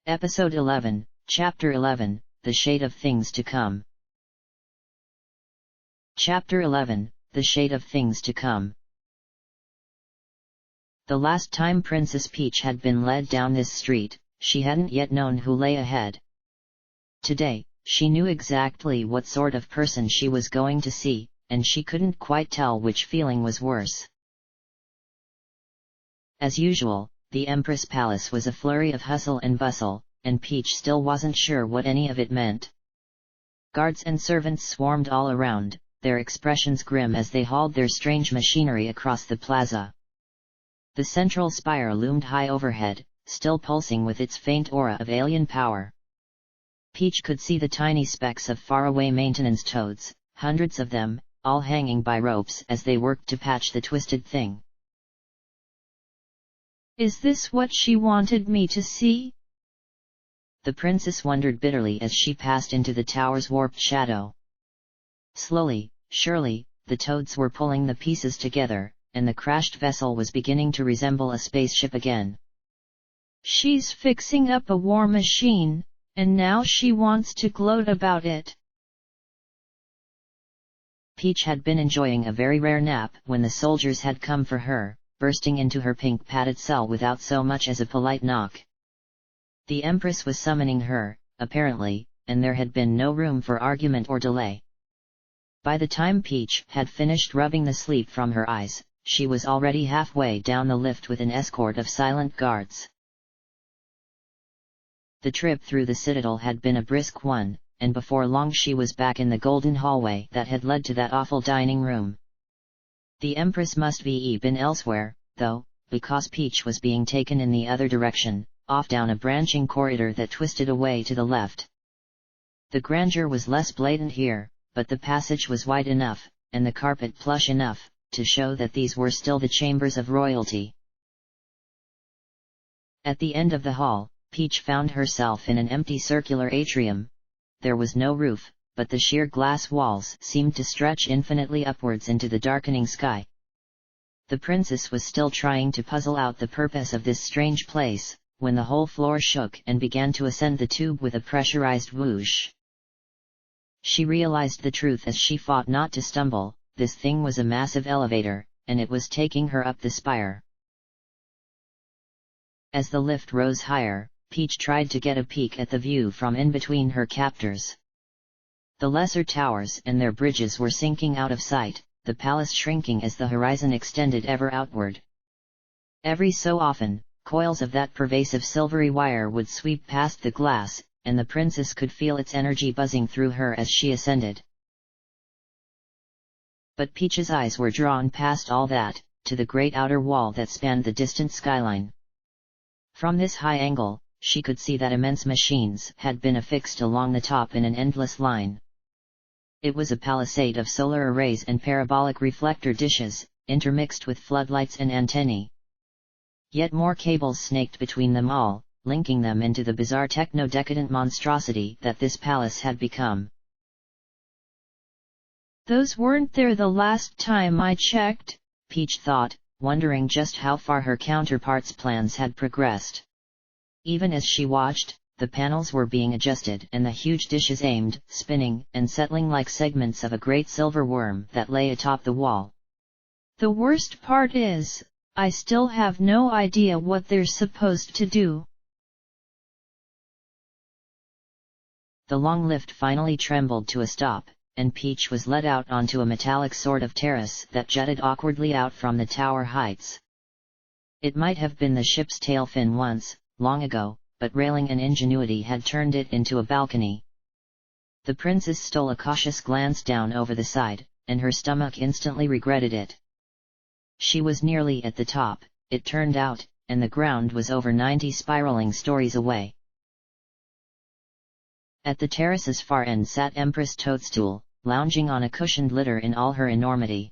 Episode 11, Chapter 11, The Shade of Things to Come. Chapter 11, The Shade of Things to Come. The last time Princess Peach had been led down this street, she hadn't yet known who lay ahead. Today, she knew exactly what sort of person she was going to see, and she couldn't quite tell which feeling was worse. As usual, the Empress Palace was a flurry of hustle and bustle, and Peach still wasn't sure what any of it meant. Guards and servants swarmed all around, their expressions grim as they hauled their strange machinery across the plaza. The central spire loomed high overhead, still pulsing with its faint aura of alien power. Peach could see the tiny specks of faraway maintenance toads, hundreds of them, all hanging by ropes as they worked to patch the twisted thing. Is this what she wanted me to see? The princess wondered bitterly as she passed into the tower's warped shadow. Slowly, surely, the toads were pulling the pieces together, and the crashed vessel was beginning to resemble a spaceship again. She's fixing up a war machine, and now she wants to gloat about it. Peach had been enjoying a very rare nap when the soldiers had come for her, bursting into her pink padded cell without so much as a polite knock. The Empress was summoning her, apparently, and there had been no room for argument or delay. By the time Peach had finished rubbing the sleep from her eyes, she was already halfway down the lift with an escort of silent guards. The trip through the citadel had been a brisk one, and before long she was back in the golden hallway that had led to that awful dining room. The Empress must be been elsewhere, though, because Peach was being taken in the other direction, off down a branching corridor that twisted away to the left. The grandeur was less blatant here, but the passage was wide enough, and the carpet plush enough, to show that these were still the chambers of royalty. At the end of the hall, Peach found herself in an empty circular atrium. There was no roof, but the sheer glass walls seemed to stretch infinitely upwards into the darkening sky. The princess was still trying to puzzle out the purpose of this strange place, when the whole floor shook and began to ascend the tube with a pressurized whoosh. She realized the truth as she fought not to stumble. This thing was a massive elevator, and it was taking her up the spire. As the lift rose higher, Peach tried to get a peek at the view from in between her captors. The lesser towers and their bridges were sinking out of sight, the palace shrinking as the horizon extended ever outward. Every so often, coils of that pervasive silvery wire would sweep past the glass, and the princess could feel its energy buzzing through her as she ascended. But Peach's eyes were drawn past all that, to the great outer wall that spanned the distant skyline. From this high angle, she could see that immense machines had been affixed along the top in an endless line. It was a palisade of solar arrays and parabolic reflector dishes, intermixed with floodlights and antennae. Yet more cables snaked between them all, linking them into the bizarre techno-decadent monstrosity that this palace had become. Those weren't there the last time I checked, Peach thought, wondering just how far her counterparts' plans had progressed. Even as she watched, the panels were being adjusted and the huge dishes aimed, spinning, and settling like segments of a great silver worm that lay atop the wall. The worst part is, I still have no idea what they're supposed to do. The long lift finally trembled to a stop, and Peach was led out onto a metallic sort of terrace that jutted awkwardly out from the tower heights. It might have been the ship's tail fin once, long ago, but railing and ingenuity had turned it into a balcony. The princess stole a cautious glance down over the side, and her stomach instantly regretted it. She was nearly at the top, it turned out, and the ground was over 90 spiraling stories away. At the terrace's far end sat Empress Toadstool, lounging on a cushioned litter in all her enormity.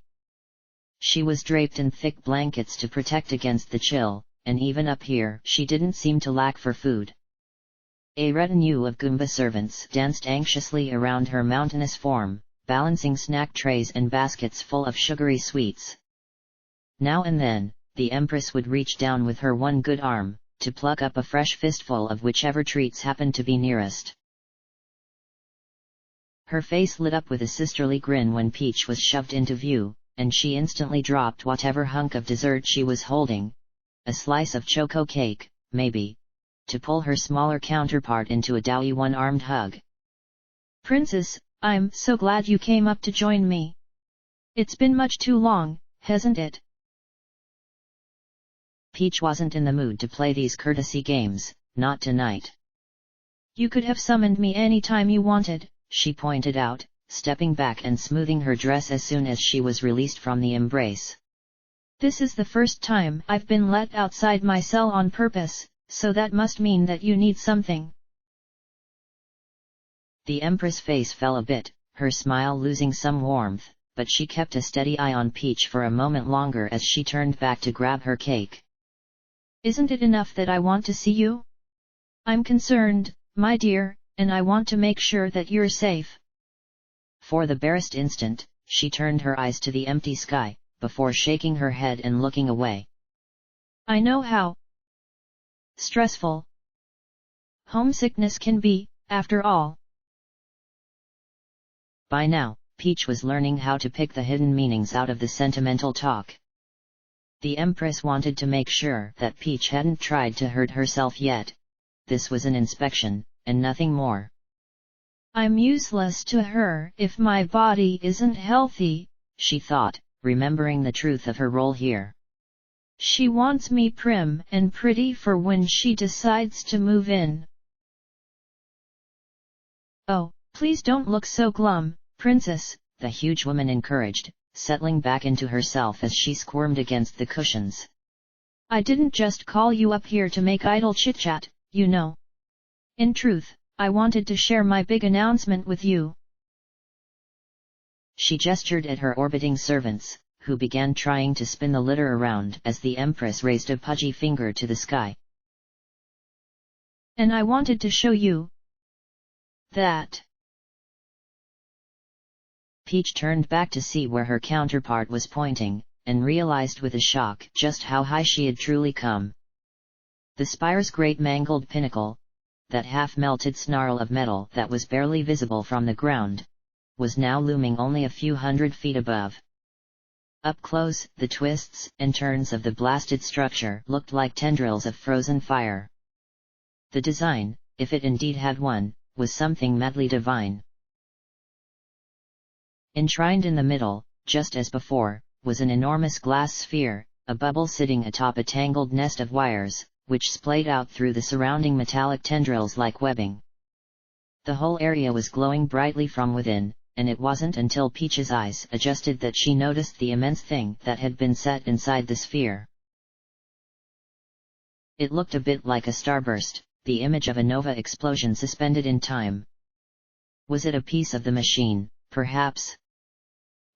She was draped in thick blankets to protect against the chill, and even up here she didn't seem to lack for food. A retinue of Goomba servants danced anxiously around her mountainous form, balancing snack trays and baskets full of sugary sweets. Now and then, the Empress would reach down with her one good arm, to pluck up a fresh fistful of whichever treats happened to be nearest. Her face lit up with a sisterly grin when Peach was shoved into view, and she instantly dropped whatever hunk of dessert she was holding, a slice of choco cake, maybe, to pull her smaller counterpart into a doughy one-armed hug. "Princess, I'm so glad you came up to join me. It's been much too long, hasn't it?" Peach wasn't in the mood to play these courtesy games, not tonight. "You could have summoned me any time you wanted," she pointed out, stepping back and smoothing her dress as soon as she was released from the embrace. "This is the first time I've been let outside my cell on purpose, so that must mean that you need something." The Empress' face fell a bit, her smile losing some warmth, but she kept a steady eye on Peach for a moment longer as she turned back to grab her cake. "Isn't it enough that I want to see you? I'm concerned, my dear, and I want to make sure that you're safe." For the barest instant, she turned her eyes to the empty sky, before shaking her head and looking away. "I know how stressful homesickness can be, after all." By now, Peach was learning how to pick the hidden meanings out of the sentimental talk. The Empress wanted to make sure that Peach hadn't tried to hurt herself yet. This was an inspection, and nothing more. "I'm useless to her if my body isn't healthy," she thought, remembering the truth of her role here. "She wants me prim and pretty for when she decides to move in." "Oh, please don't look so glum, Princess," the huge woman encouraged, settling back into herself as she squirmed against the cushions. "I didn't just call you up here to make idle chit-chat, you know. In truth, I wanted to share my big announcement with you." She gestured at her orbiting servants, who began trying to spin the litter around as the Empress raised a pudgy finger to the sky. "And I wanted to show you that." Peach turned back to see where her counterpart was pointing, and realized with a shock just how high she had truly come. The spire's great mangled pinnacle, that half-melted snarl of metal that was barely visible from the ground, was now looming only a few hundred feet above. Up close, the twists and turns of the blasted structure looked like tendrils of frozen fire. The design, if it indeed had one, was something madly divine. Enshrined in the middle, just as before, was an enormous glass sphere, a bubble sitting atop a tangled nest of wires, which splayed out through the surrounding metallic tendrils like webbing. The whole area was glowing brightly from within, and it wasn't until Peach's eyes adjusted that she noticed the immense thing that had been set inside the sphere. It looked a bit like a starburst, the image of a nova explosion suspended in time. Was it a piece of the machine, perhaps?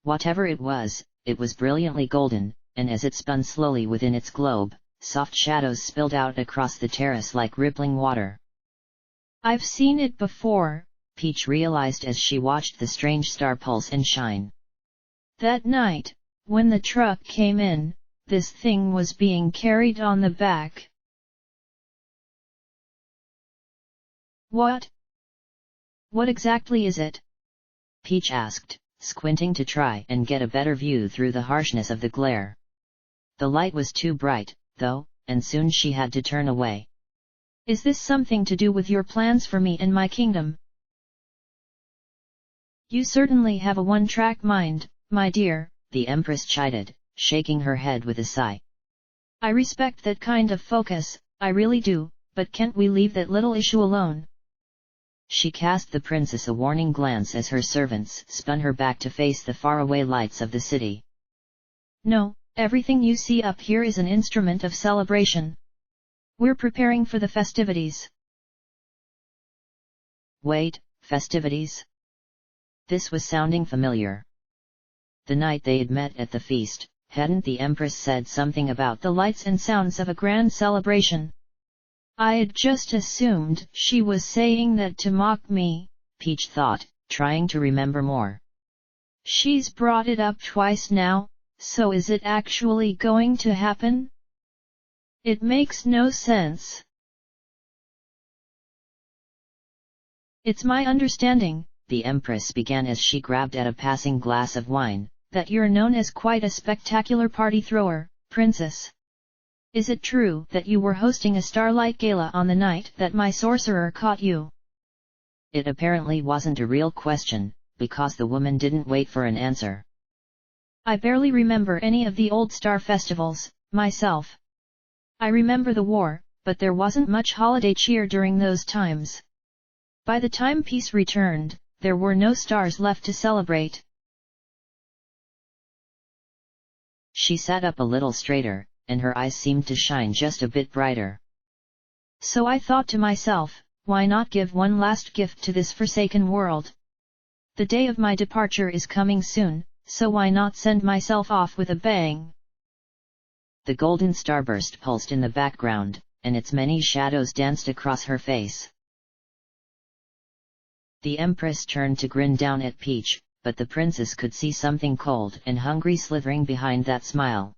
Whatever it was brilliantly golden, and as it spun slowly within its globe, soft shadows spilled out across the terrace like rippling water. "I've seen it before," Peach realized as she watched the strange star pulse and shine. "That night, when the truck came in, this thing was being carried on the back." "What? What exactly is it?" Peach asked, squinting to try and get a better view through the harshness of the glare. The light was too bright, though, and soon she had to turn away. "Is this something to do with your plans for me and my kingdom?" "You certainly have a one-track mind, my dear," the Empress chided, shaking her head with a sigh. "I respect that kind of focus, I really do, but can't we leave that little issue alone?" She cast the princess a warning glance as her servants spun her back to face the faraway lights of the city. "No, everything you see up here is an instrument of celebration. We're preparing for the festivities." Wait, festivities? This was sounding familiar. The night they had met at the feast, hadn't the Empress said something about the lights and sounds of a grand celebration? "I'd just assumed she was saying that to mock me," Peach thought, trying to remember more. "She's brought it up twice now, so is it actually going to happen?" It makes no sense. It's my understanding, the Empress began as she grabbed at a passing glass of wine, that you're known as quite a spectacular party thrower, princess. Is it true that you were hosting a starlight gala on the night that my sorcerer caught you? It apparently wasn't a real question, because the woman didn't wait for an answer. I barely remember any of the old star festivals, myself. I remember the war, but there wasn't much holiday cheer during those times. By the time peace returned, there were no stars left to celebrate. She sat up a little straighter, and her eyes seemed to shine just a bit brighter. So I thought to myself, why not give one last gift to this forsaken world? The day of my departure is coming soon, so why not send myself off with a bang? The golden starburst pulsed in the background, and its many shadows danced across her face. The Empress turned to grin down at Peach, but the princess could see something cold and hungry slithering behind that smile.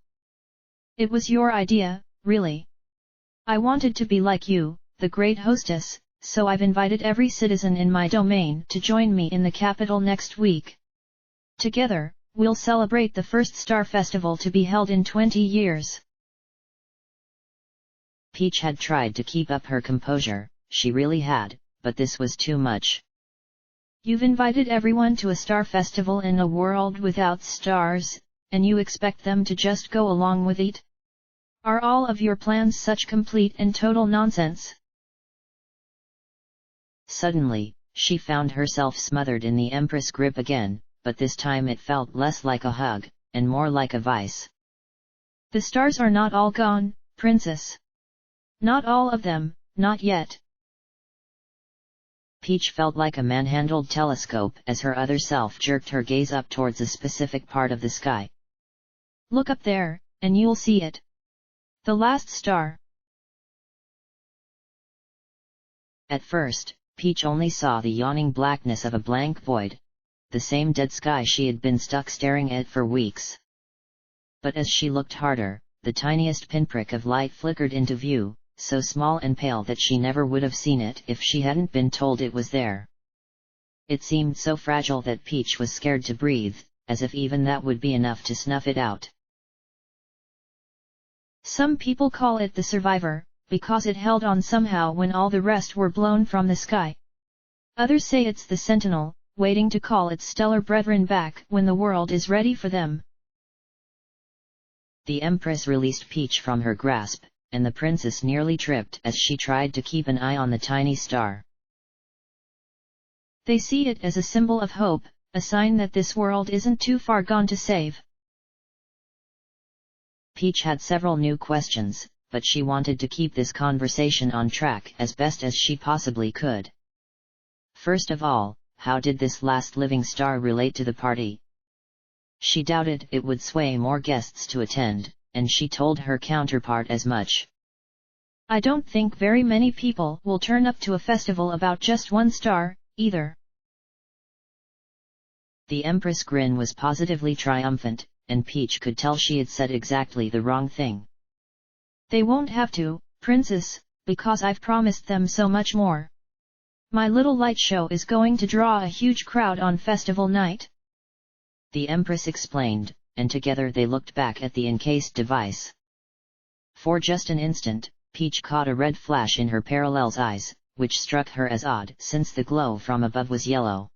It was your idea, really. I wanted to be like you, the great hostess, so I've invited every citizen in my domain to join me in the capital next week. Together, we'll celebrate the first star festival to be held in 20 years. Peach had tried to keep up her composure, she really had, but this was too much. You've invited everyone to a star festival in a world without stars, and you expect them to just go along with it? Are all of your plans such complete and total nonsense? Suddenly, she found herself smothered in the Empress' grip again, but this time it felt less like a hug, and more like a vice. The stars are not all gone, princess. Not all of them, not yet. Peach felt like a manhandled telescope as her other self jerked her gaze up towards a specific part of the sky. Look up there, and you'll see it. The last star. At first, Peach only saw the yawning blackness of a blank void, the same dead sky she had been stuck staring at for weeks. But as she looked harder, the tiniest pinprick of light flickered into view, so small and pale that she never would have seen it if she hadn't been told it was there. It seemed so fragile that Peach was scared to breathe, as if even that would be enough to snuff it out. Some people call it the Survivor, because it held on somehow when all the rest were blown from the sky. Others say it's the Sentinel, waiting to call its stellar brethren back when the world is ready for them. The Empress released Peach from her grasp, and the princess nearly tripped as she tried to keep an eye on the tiny star. They see it as a symbol of hope, a sign that this world isn't too far gone to save. Peach had several new questions, but she wanted to keep this conversation on track as best as she possibly could. First of all, how did this last living star relate to the party? She doubted it would sway more guests to attend, and she told her counterpart as much. I don't think very many people will turn up to a festival about just one star, either. The Empress' grin was positively triumphant, and Peach could tell she had said exactly the wrong thing. They won't have to, princess, because I've promised them so much more. My little light show is going to draw a huge crowd on festival night. The Empress explained, and together they looked back at the encased device. For just an instant, Peach caught a red flash in her parallel's eyes, which struck her as odd since the glow from above was yellow.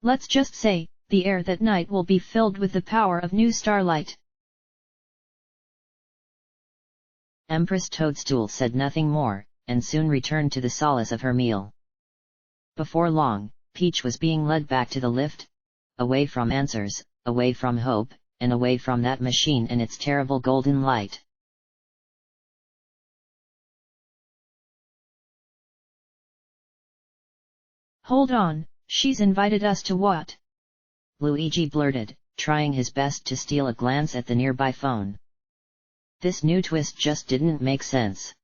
Let's just say, the air that night will be filled with the power of new starlight. Empress Toadstool said nothing more, and soon returned to the solace of her meal. Before long, Peach was being led back to the lift, away from answers, away from hope, and away from that machine and its terrible golden light. Hold on, she's invited us to what? Luigi blurted, trying his best to steal a glance at the nearby phone. This new twist just didn't make sense.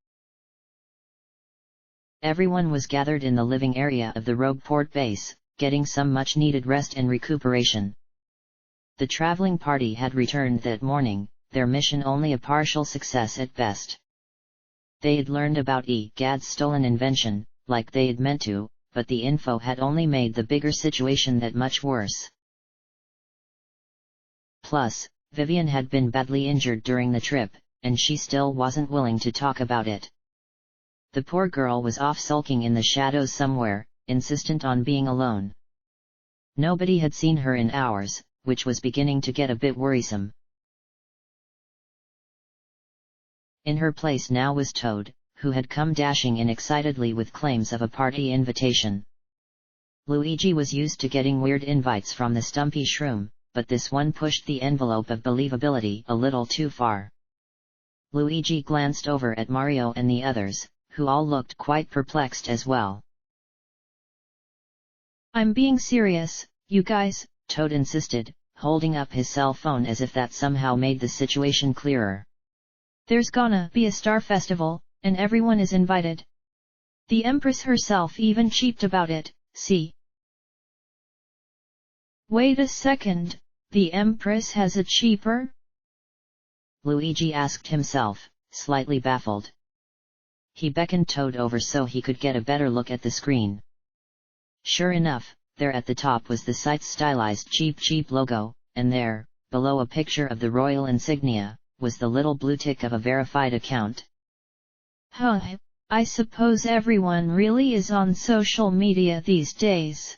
Everyone was gathered in the living area of the rogue port base, getting some much-needed rest and recuperation. The traveling party had returned that morning, their mission only a partial success at best. They'd learned about Gad's stolen invention, like they'd meant to, but the info had only made the bigger situation that much worse. Plus, Vivian had been badly injured during the trip, and she still wasn't willing to talk about it. The poor girl was off sulking in the shadows somewhere, insistent on being alone. Nobody had seen her in hours, which was beginning to get a bit worrisome. In her place now was Toad, who had come dashing in excitedly with claims of a party invitation. Luigi was used to getting weird invites from the Stumpy Shroom, but this one pushed the envelope of believability a little too far. Luigi glanced over at Mario and the others, who all looked quite perplexed as well. I'm being serious, you guys, Toad insisted, holding up his cell phone as if that somehow made the situation clearer. There's gonna be a star festival, and everyone is invited. The Empress herself even cheaped about it, see? Wait a second, the Empress has a cheaper? Luigi asked himself, slightly baffled. He beckoned Toad over so he could get a better look at the screen. Sure enough, there at the top was the site's stylized cheap logo, and there, below a picture of the royal insignia, was the little blue tick of a verified account. Huh, I suppose everyone really is on social media these days.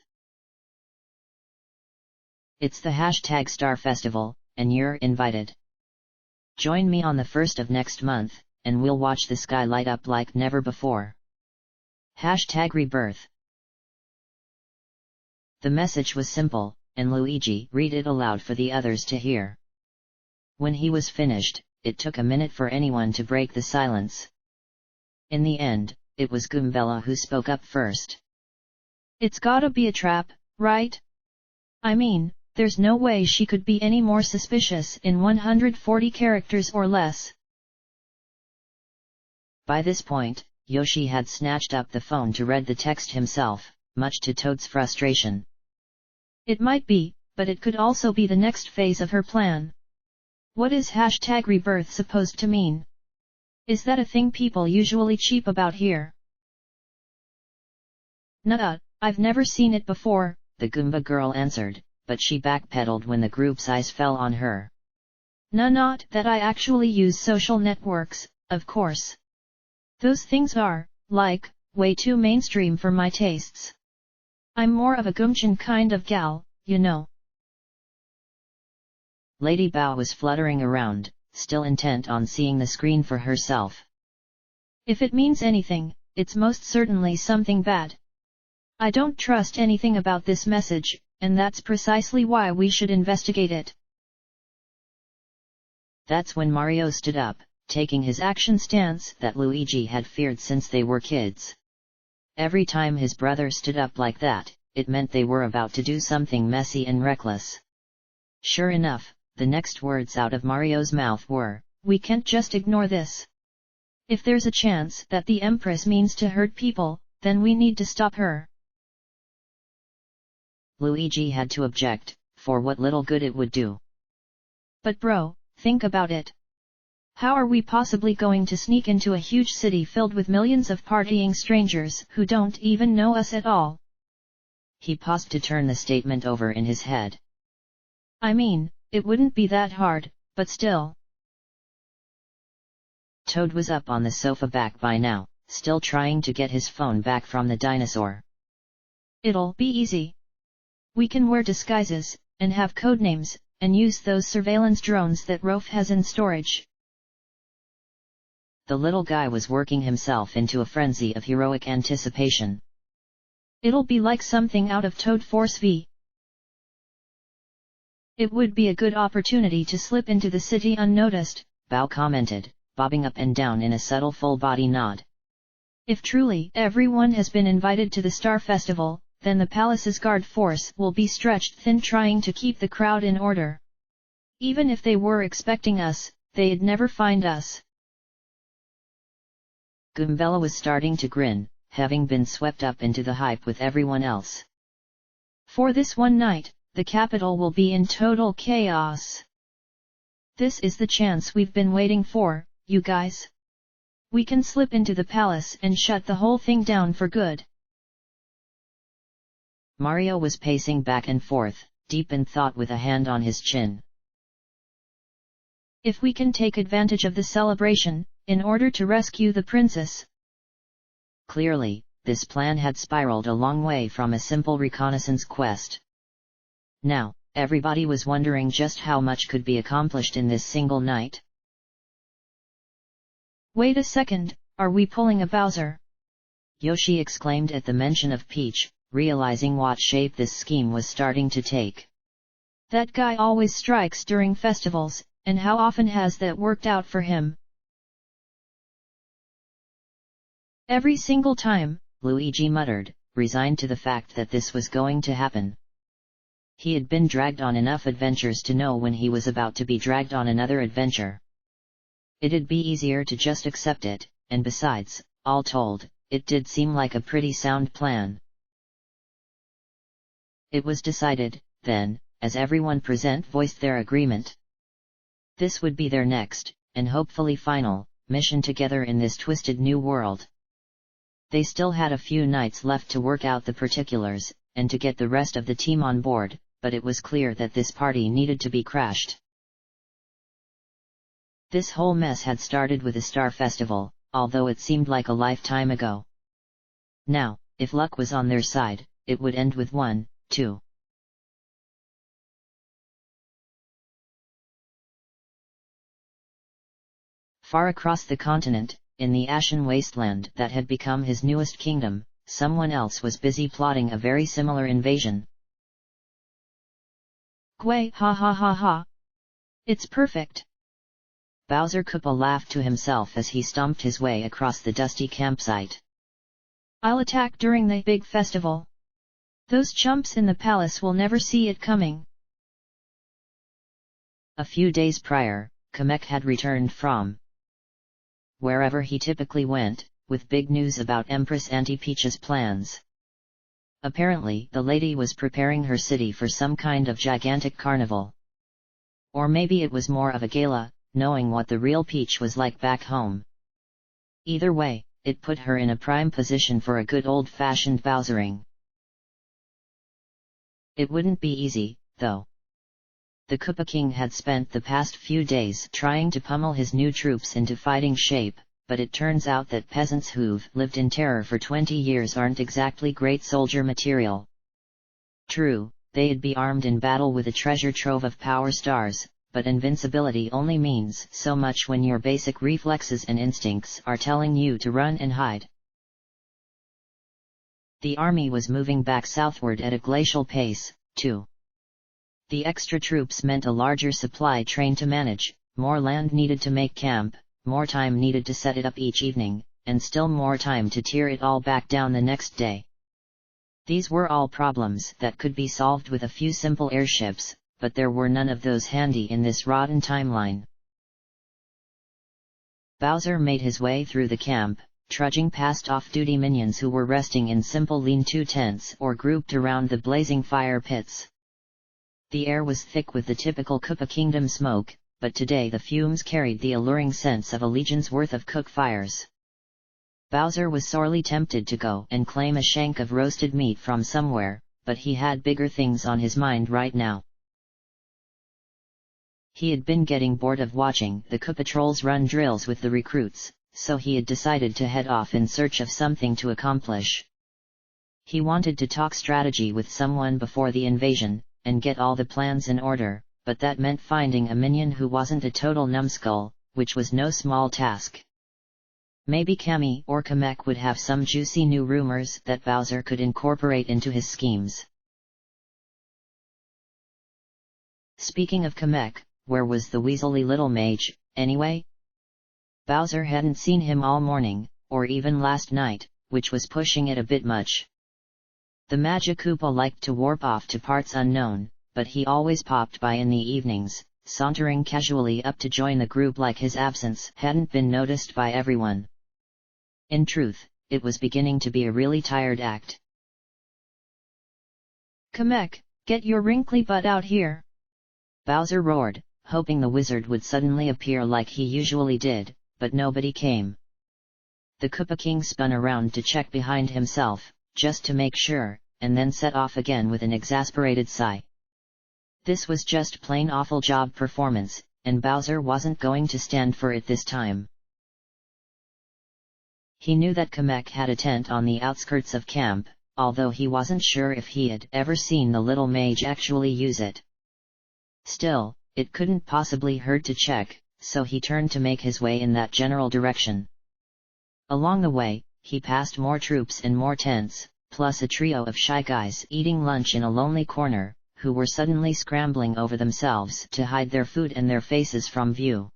It's the hashtag Star Festival, and you're invited. Join me on the 1st of next month, and we'll watch the sky light up like never before. Hashtag Rebirth. The message was simple, and Luigi read it aloud for the others to hear. When he was finished, it took a minute for anyone to break the silence. In the end, it was Goombella who spoke up first. It's gotta be a trap, right? I mean, there's no way she could be any more suspicious in 140 characters or less. By this point, Yoshi had snatched up the phone to read the text himself, much to Toad's frustration. It might be, but it could also be the next phase of her plan. What is hashtag Rebirth supposed to mean? Is that a thing people usually cheep about here? Nuh-uh, I've never seen it before, the Goomba girl answered, but she backpedaled when the group's eyes fell on her. Not that I actually use social networks, of course. Those things are, like, way too mainstream for my tastes. I'm more of a Goomchin kind of gal, you know. Lady Bow was fluttering around, still intent on seeing the screen for herself. If it means anything, it's most certainly something bad. I don't trust anything about this message, and that's precisely why we should investigate it. That's when Mario stood up, taking his action stance that Luigi had feared since they were kids. Every time his brother stood up like that, it meant they were about to do something messy and reckless. Sure enough, the next words out of Mario's mouth were, "We can't just ignore this. If there's a chance that the Empress means to hurt people, then we need to stop her." Luigi had to object, for what little good it would do. But bro, think about it. How are we possibly going to sneak into a huge city filled with millions of partying strangers who don't even know us at all? He paused to turn the statement over in his head. I mean, it wouldn't be that hard, but still. Toad was up on the sofa back by now, still trying to get his phone back from the dinosaur. It'll be easy. We can wear disguises, and have codenames, and use those surveillance drones that Rolf has in storage. The little guy was working himself into a frenzy of heroic anticipation. It'll be like something out of Toad Force V. It would be a good opportunity to slip into the city unnoticed, Bao commented, bobbing up and down in a subtle full-body nod. If truly everyone has been invited to the Star Festival, then the palace's guard force will be stretched thin trying to keep the crowd in order. Even if they were expecting us, they'd never find us. Goombella was starting to grin, having been swept up into the hype with everyone else. For this one night, the capital will be in total chaos. This is the chance we've been waiting for, you guys. We can slip into the palace and shut the whole thing down for good. Mario was pacing back and forth, deep in thought with a hand on his chin. If we can take advantage of the celebration, in order to rescue the princess. Clearly, this plan had spiraled a long way from a simple reconnaissance quest. Now, everybody was wondering just how much could be accomplished in this single night. Wait a second, are we pulling a Bowser? Yoshi exclaimed at the mention of Peach, realizing what shape this scheme was starting to take. That guy always strikes during festivals, and how often has that worked out for him? Every single time, Luigi muttered, resigned to the fact that this was going to happen. He had been dragged on enough adventures to know when he was about to be dragged on another adventure. It'd be easier to just accept it, and besides, all told, it did seem like a pretty sound plan. It was decided, then, as everyone present voiced their agreement. This would be their next, and hopefully final, mission together in this twisted new world. They still had a few nights left to work out the particulars, and to get the rest of the team on board, but it was clear that this party needed to be crashed. This whole mess had started with a Star Festival, although it seemed like a lifetime ago. Now, if luck was on their side, it would end with 1, 2. Far across the continent, in the ashen wasteland that had become his newest kingdom, someone else was busy plotting a very similar invasion. Gway, ha ha ha ha! It's perfect! Bowser Koopa laughed to himself as he stomped his way across the dusty campsite. I'll attack during the big festival. Those chumps in the palace will never see it coming. A few days prior, Kamek had returned from wherever he typically went, with big news about Empress Auntie Peach's plans. Apparently, the lady was preparing her city for some kind of gigantic carnival. Or maybe it was more of a gala, knowing what the real Peach was like back home. Either way, it put her in a prime position for a good old-fashioned Bowsering. It wouldn't be easy, though. The Koopa King had spent the past few days trying to pummel his new troops into fighting shape, but it turns out that peasants who've lived in terror for 20 years aren't exactly great soldier material. True, they'd be armed in battle with a treasure trove of power stars, but invincibility only means so much when your basic reflexes and instincts are telling you to run and hide. The army was moving back southward at a glacial pace, too. The extra troops meant a larger supply train to manage, more land needed to make camp, more time needed to set it up each evening, and still more time to tear it all back down the next day. These were all problems that could be solved with a few simple airships, but there were none of those handy in this rotten timeline. Bowser made his way through the camp, trudging past off-duty minions who were resting in simple lean-to tents or grouped around the blazing fire pits. The air was thick with the typical Koopa Kingdom smoke, but today the fumes carried the alluring sense of a legion's worth of cook fires. Bowser was sorely tempted to go and claim a shank of roasted meat from somewhere, but he had bigger things on his mind right now. He had been getting bored of watching the Koopa Trolls run drills with the recruits, so he had decided to head off in search of something to accomplish. He wanted to talk strategy with someone before the invasion, and get all the plans in order, but that meant finding a minion who wasn't a total numbskull, which was no small task. Maybe Cammy or Kamek would have some juicy new rumors that Bowser could incorporate into his schemes. Speaking of Kamek, where was the weaselly little mage, anyway? Bowser hadn't seen him all morning, or even last night, which was pushing it a bit much. The Magic Koopa liked to warp off to parts unknown, but he always popped by in the evenings, sauntering casually up to join the group like his absence hadn't been noticed by everyone. In truth, it was beginning to be a really tired act. Kamek, get your wrinkly butt out here! Bowser roared, hoping the wizard would suddenly appear like he usually did, but nobody came. The Koopa King spun around to check behind himself, just to make sure, and then set off again with an exasperated sigh. This was just plain awful job performance, and Bowser wasn't going to stand for it this time. He knew that Kamek had a tent on the outskirts of camp, although he wasn't sure if he had ever seen the little mage actually use it. Still, it couldn't possibly hurt to check, so he turned to make his way in that general direction. Along the way, he passed more troops and more tents, plus a trio of shy guys eating lunch in a lonely corner, who were suddenly scrambling over themselves to hide their food and their faces from view.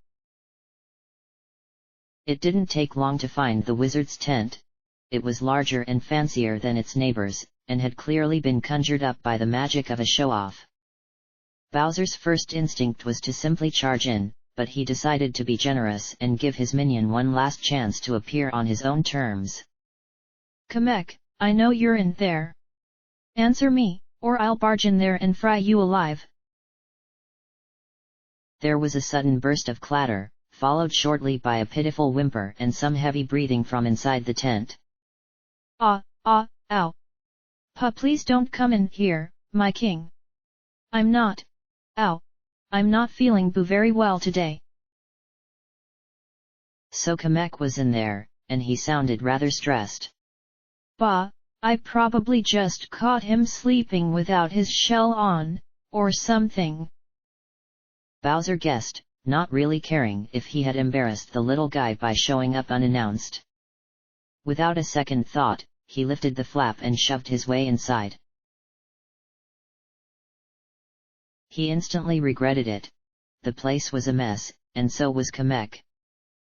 It didn't take long to find the wizard's tent. It was larger and fancier than its neighbors, and had clearly been conjured up by the magic of a show-off. Bowser's first instinct was to simply charge in, but he decided to be generous and give his minion one last chance to appear on his own terms. Kamek, I know you're in there. Answer me, or I'll barge in there and fry you alive. There was a sudden burst of clatter, followed shortly by a pitiful whimper and some heavy breathing from inside the tent. Ow. Pa, please don't come in here, my king. I'm not feeling very well today. So Kamek was in there, and he sounded rather stressed. Bah, I probably just caught him sleeping without his shell on, or something. Bowser guessed, not really caring if he had embarrassed the little guy by showing up unannounced. Without a second thought, he lifted the flap and shoved his way inside. He instantly regretted it. The place was a mess, and so was Kamek.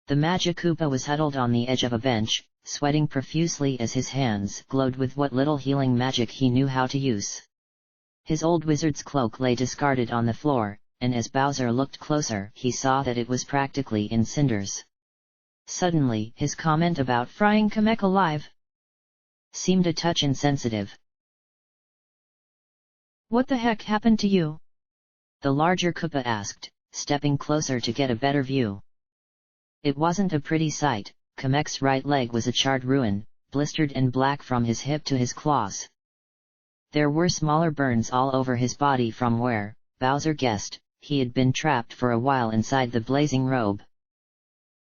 The Magic Koopa was huddled on the edge of a bench, sweating profusely as his hands glowed with what little healing magic he knew how to use. His old wizard's cloak lay discarded on the floor, and as Bowser looked closer he saw that it was practically in cinders. Suddenly his comment about frying Kamek alive seemed a touch insensitive. What the heck happened to you? The larger Koopa asked, stepping closer to get a better view. It wasn't a pretty sight. Kamek's right leg was a charred ruin, blistered and black from his hip to his claws. There were smaller burns all over his body from where, Bowser guessed, he had been trapped for a while inside the blazing robe.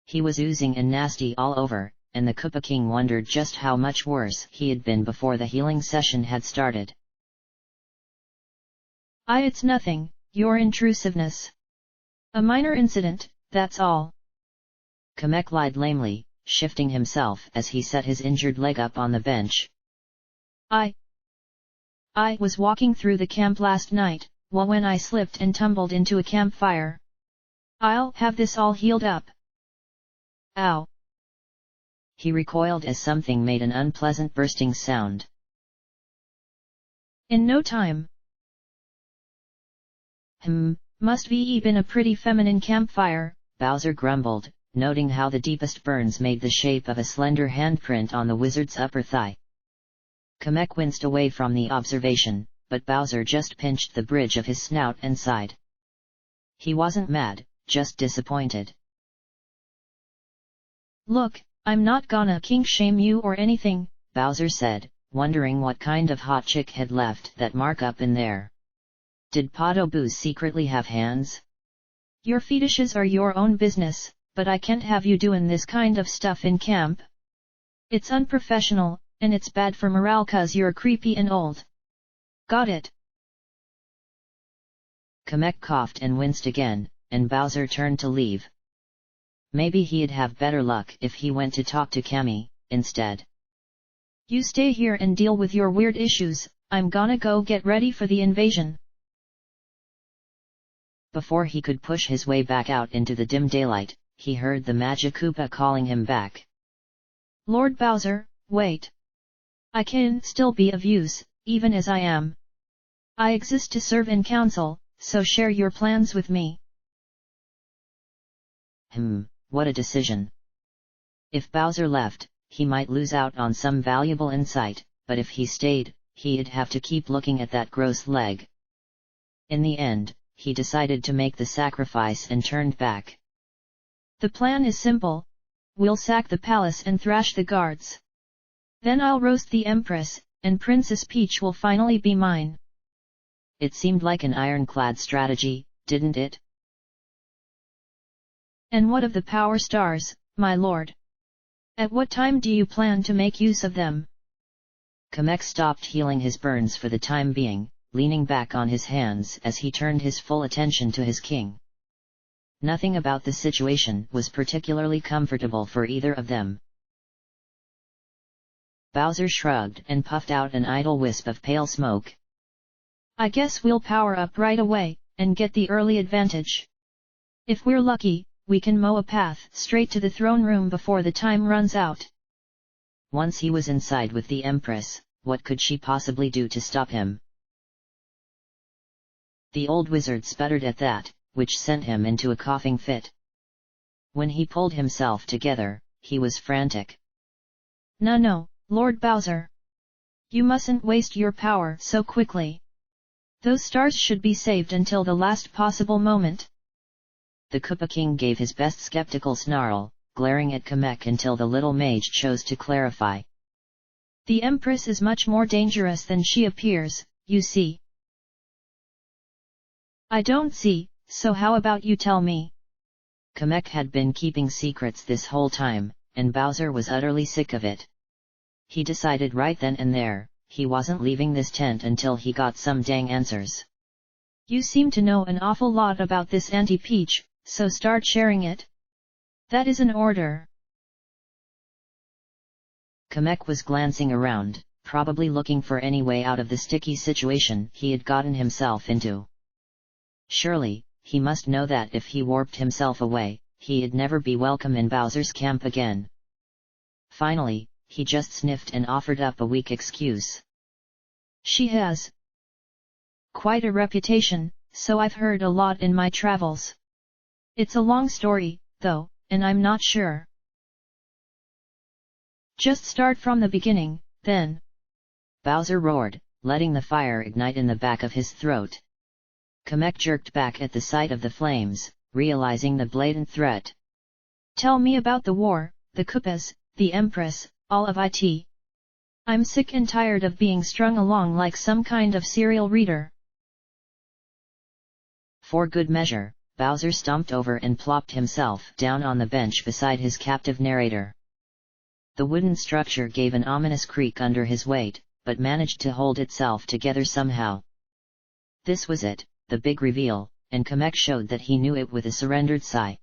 He was oozing and nasty all over, and the Koopa King wondered just how much worse he had been before the healing session had started. It's nothing, your intrusiveness. A minor incident, that's all. Kamek lied lamely, shifting himself as he set his injured leg up on the bench. I was walking through the camp last night, when I slipped and tumbled into a campfire. I'll have this all healed up. Ow. He recoiled as something made an unpleasant bursting sound. In no time. Must be been a pretty feminine campfire, Bowser grumbled, noting how the deepest burns made the shape of a slender handprint on the wizard's upper thigh. Kamek winced away from the observation, but Bowser just pinched the bridge of his snout and sighed. He wasn't mad, just disappointed. Look, I'm not gonna kink-shame you or anything, Bowser said, wondering what kind of hot chick had left that mark up in there. Did Podoboo secretly have hands? Your fetishes are your own business, but I can't have you doing this kind of stuff in camp. It's unprofessional, and it's bad for morale 'cause you're creepy and old. Got it? Kamek coughed and winced again, and Bowser turned to leave. Maybe he'd have better luck if he went to talk to Cammy, instead. You stay here and deal with your weird issues, I'm gonna go get ready for the invasion. Before he could push his way back out into the dim daylight, he heard the Magic Koopa calling him back. Lord Bowser, wait. I can still be of use, even as I am. I exist to serve in council, so share your plans with me. What a decision. If Bowser left, he might lose out on some valuable insight, but if he stayed, he'd have to keep looking at that gross leg. In the end, he decided to make the sacrifice and turned back. The plan is simple. we'll sack the palace and thrash the guards. Then I'll roast the Empress, and Princess Peach will finally be mine. It seemed like an ironclad strategy, didn't it? And what of the power stars, my lord? At what time do you plan to make use of them? Kamek stopped healing his burns for the time being, leaning back on his hands as he turned his full attention to his king. Nothing about the situation was particularly comfortable for either of them. Bowser shrugged and puffed out an idle wisp of pale smoke. I guess we'll power up right away, and get the early advantage. If we're lucky, we can mow a path straight to the throne room before the time runs out. Once he was inside with the Empress, what could she possibly do to stop him? The old wizard sputtered at that, which sent him into a coughing fit. When he pulled himself together, he was frantic. No, Lord Bowser. You mustn't waste your power so quickly. Those stars should be saved until the last possible moment. The Koopa King gave his best skeptical snarl, glaring at Kamek until the little mage chose to clarify. The Empress is much more dangerous than she appears, you see. I don't see, so how about you tell me? Kamek had been keeping secrets this whole time, and Bowser was utterly sick of it. He decided right then and there, he wasn't leaving this tent until he got some dang answers. You seem to know an awful lot about this Auntie Peach, so start sharing it. That is an order. Kamek was glancing around, probably looking for any way out of the sticky situation he had gotten himself into. Surely, he must know that if he warped himself away, he'd never be welcome in Bowser's camp again. Finally, he just sniffed and offered up a weak excuse. She has quite a reputation, so I've heard a lot in my travels. It's a long story, though, and I'm not sure. Just start from the beginning, then. Bowser roared, letting the fire ignite in the back of his throat. Kamek jerked back at the sight of the flames, realizing the blatant threat. Tell me about the war, the Koopas, the Empress, all of it. I'm sick and tired of being strung along like some kind of serial reader. For good measure, Bowser stomped over and plopped himself down on the bench beside his captive narrator. The wooden structure gave an ominous creak under his weight, but managed to hold itself together somehow. This was it, the big reveal, and Kamek showed that he knew it with a surrendered sigh.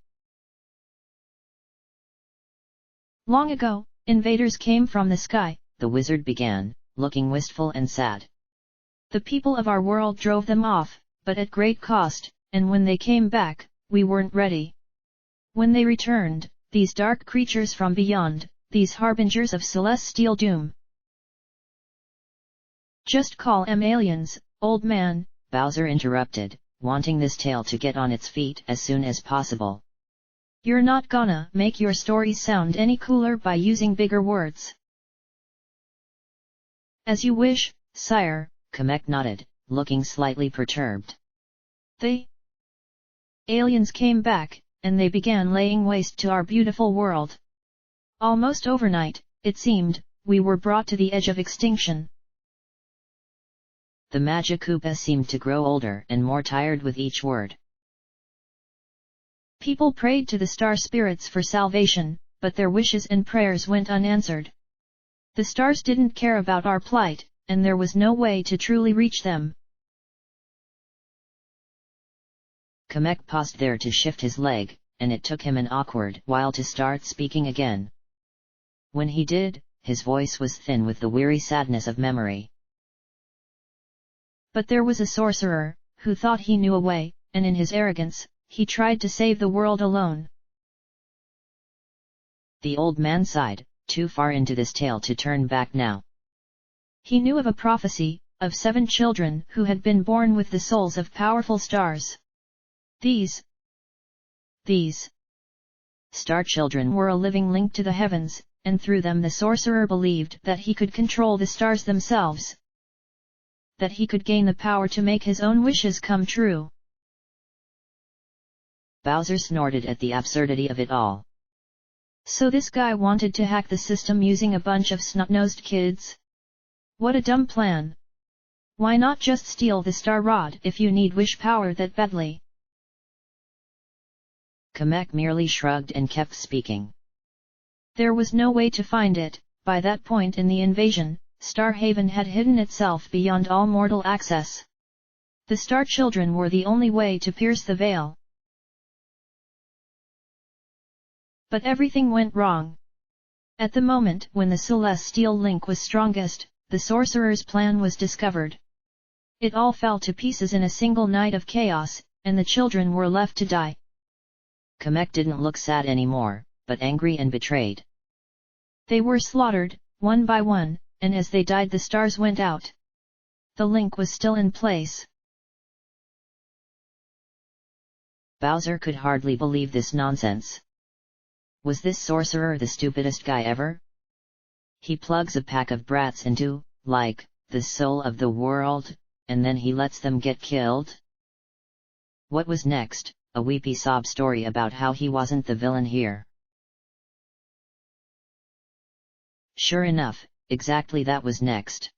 Long ago, invaders came from the sky, the wizard began, looking wistful and sad. The people of our world drove them off, but at great cost, and when they came back, we weren't ready. When they returned, these dark creatures from beyond, these harbingers of celestial doom. Just call 'em aliens, old man, Bowser interrupted, wanting this tale to get on its feet as soon as possible. You're not gonna make your stories sound any cooler by using bigger words. As you wish, sire, Kamek nodded, looking slightly perturbed. The aliens came back, and they began laying waste to our beautiful world. Almost overnight, it seemed, we were brought to the edge of extinction. The Magic Koopa seemed to grow older and more tired with each word. People prayed to the star spirits for salvation, but their wishes and prayers went unanswered. The stars didn't care about our plight, and there was no way to truly reach them. Kamek paused there to shift his leg, and it took him an awkward while to start speaking again. When he did, his voice was thin with the weary sadness of memory. But there was a sorcerer, who thought he knew a way, and in his arrogance, he tried to save the world alone. The old man sighed, too far into this tale to turn back now. He knew of a prophecy, of 7 children who had been born with the souls of powerful stars. These star children were a living link to the heavens, and through them the sorcerer believed that he could control the stars themselves. That he could gain the power to make his own wishes come true. Bowser snorted at the absurdity of it all. So this guy wanted to hack the system using a bunch of snot-nosed kids? What a dumb plan. Why not just steal the star rod if you need wish power that badly? Kamek merely shrugged and kept speaking. There was no way to find it. By that point in the invasion, Starhaven had hidden itself beyond all mortal access. The Star Children were the only way to pierce the veil. But everything went wrong. At the moment when the Celestial Link was strongest, the Sorcerer's plan was discovered. It all fell to pieces in a single night of chaos, and the children were left to die. Kamek didn't look sad anymore, but angry and betrayed. They were slaughtered, one by one, and as they died the stars went out. The link was still in place. Bowser could hardly believe this nonsense. Was this sorcerer the stupidest guy ever? He plugs a pack of brats into, like, the soul of the world, and then he lets them get killed? What was next? A weepy sob story about how he wasn't the villain here. Sure enough, exactly that was next.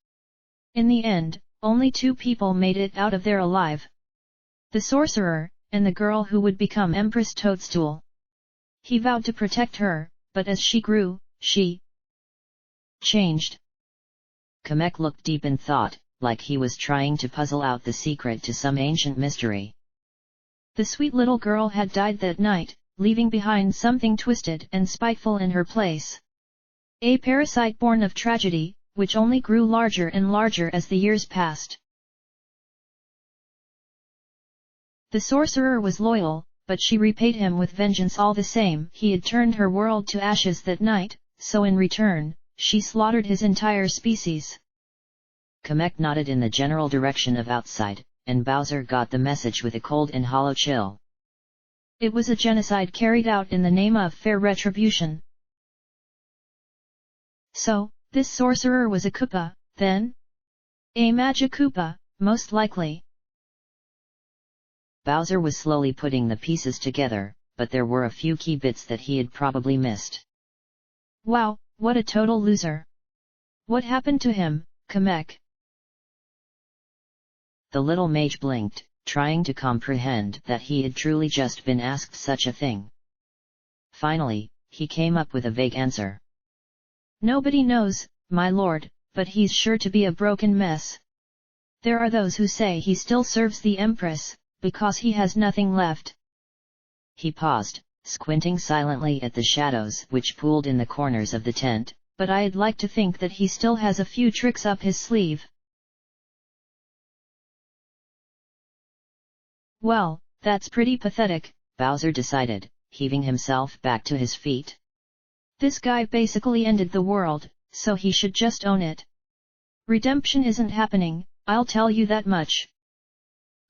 In the end, only 2 people made it out of there alive. The sorcerer, and the girl who would become Empress Toadstool. He vowed to protect her, but as she grew, she changed. Kamek looked deep in thought, like he was trying to puzzle out the secret to some ancient mystery. The sweet little girl had died that night, leaving behind something twisted and spiteful in her place. A parasite born of tragedy, which only grew larger and larger as the years passed. The sorcerer was loyal, but she repaid him with vengeance all the same. He had turned her world to ashes that night, so in return, she slaughtered his entire species. Kamek nodded in the general direction of outside, and Bowser got the message with a cold and hollow chill. It was a genocide carried out in the name of fair retribution. So, this sorcerer was a Koopa, then? A magic Koopa, most likely. Bowser was slowly putting the pieces together, but there were a few key bits that he had probably missed. Wow, what a total loser. What happened to him, Kamek? The little mage blinked, trying to comprehend that he had truly just been asked such a thing. Finally, he came up with a vague answer. Nobody knows, my lord, but he's sure to be a broken mess. There are those who say he still serves the Empress, because he has nothing left. He paused, squinting silently at the shadows which pooled in the corners of the tent, but I'd like to think that he still has a few tricks up his sleeve. Well, that's pretty pathetic, Bowser decided, heaving himself back to his feet. This guy basically ended the world, so he should just own it. Redemption isn't happening, I'll tell you that much.